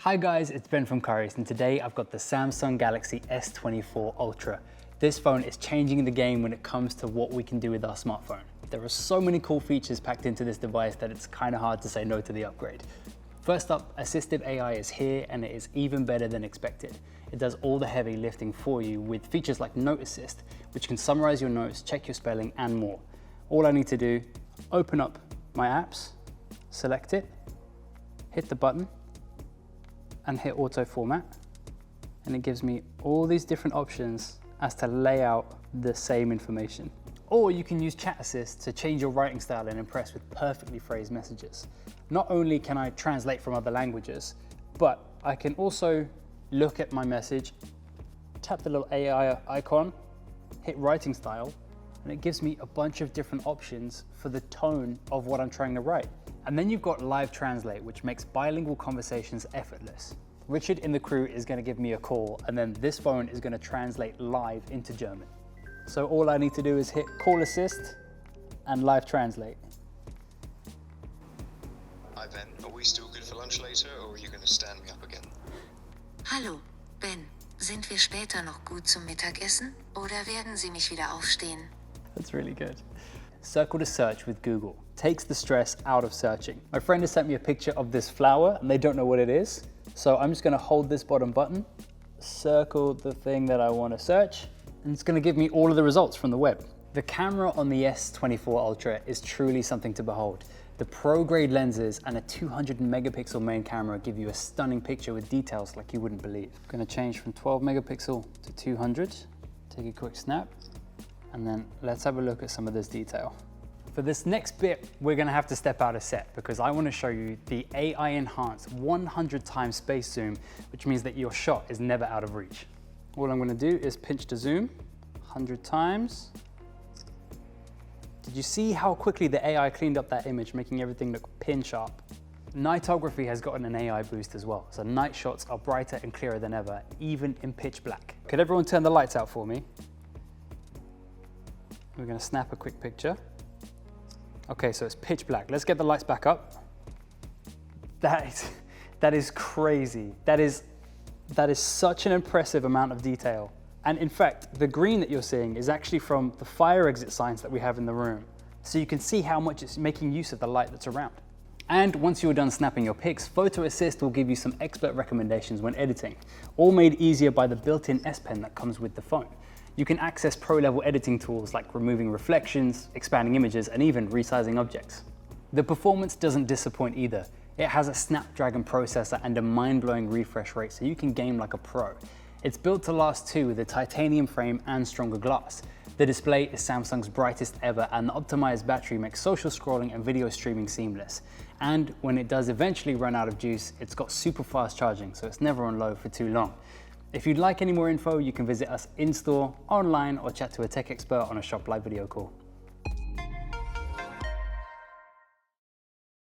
Hi guys, it's Ben from Currys, and today I've got the Samsung Galaxy S24 Ultra. This phone is changing the game when it comes to what we can do with our smartphone. There are so many cool features packed into this device that it's kind of hard to say no to the upgrade. First up, assistive AI is here and it is even better than expected. It does all the heavy lifting for you with features like Note Assist, which can summarize your notes, check your spelling and more. All I need to do, open up my apps, select it, hit the button, and hit auto format, and it gives me all these different options as to lay out the same information. Or you can use Chat Assist to change your writing style and impress with perfectly phrased messages. Not only can I translate from other languages, but I can also look at my message, tap the little AI icon, hit writing style, and it gives me a bunch of different options for the tone of what I'm trying to write. And then you've got Live Translate, which makes bilingual conversations effortless. Richard in the crew is going to give me a call, and then this phone is going to translate live into German. So all I need to do is hit Call Assist and Live Translate. Hi Ben, are we still good for lunch later, or are you going to stand me up again? Hallo, Ben. Sind wir später noch gut zum Mittagessen oder werden Sie mich wieder aufstehen? That's really good. Circle to search with Google takes the stress out of searching. My friend has sent me a picture of this flower and they don't know what it is. So I'm just going to hold this bottom button, circle the thing that I want to search, and it's going to give me all of the results from the web. The camera on the S24 Ultra is truly something to behold. The pro-grade lenses and a 200 megapixel main camera give you a stunning picture with details like you wouldn't believe. I'm going to change from 12 megapixel to 200, take a quick snap, and then let's have a look at some of this detail. For this next bit, we're going to have to step out of set because I want to show you the AI enhanced 100 times space zoom, which means that your shot is never out of reach. All I'm going to do is pinch to zoom 100 times. Did you see how quickly the AI cleaned up that image, making everything look pin sharp? Nightography has gotten an AI boost as well, so night shots are brighter and clearer than ever, even in pitch black. Could everyone turn the lights out for me? We're going to snap a quick picture. Okay, so it's pitch black. Let's get the lights back up. That is crazy. That is such an impressive amount of detail. And in fact, the green that you're seeing is actually from the fire exit signs that we have in the room. So you can see how much it's making use of the light that's around. And once you're done snapping your pics, Photo Assist will give you some expert recommendations when editing, all made easier by the built-in S Pen that comes with the phone. You can access pro-level editing tools like removing reflections, expanding images, and even resizing objects. The performance doesn't disappoint either. It has a Snapdragon processor and a mind-blowing refresh rate, so you can game like a pro. It's built to last too, with a titanium frame and stronger glass. The display is Samsung's brightest ever, and the optimized battery makes social scrolling and video streaming seamless. And when it does eventually run out of juice, it's got super fast charging, so it's never on low for too long. If you'd like any more info, you can visit us in-store, online, or chat to a tech expert on a Shop Live video call.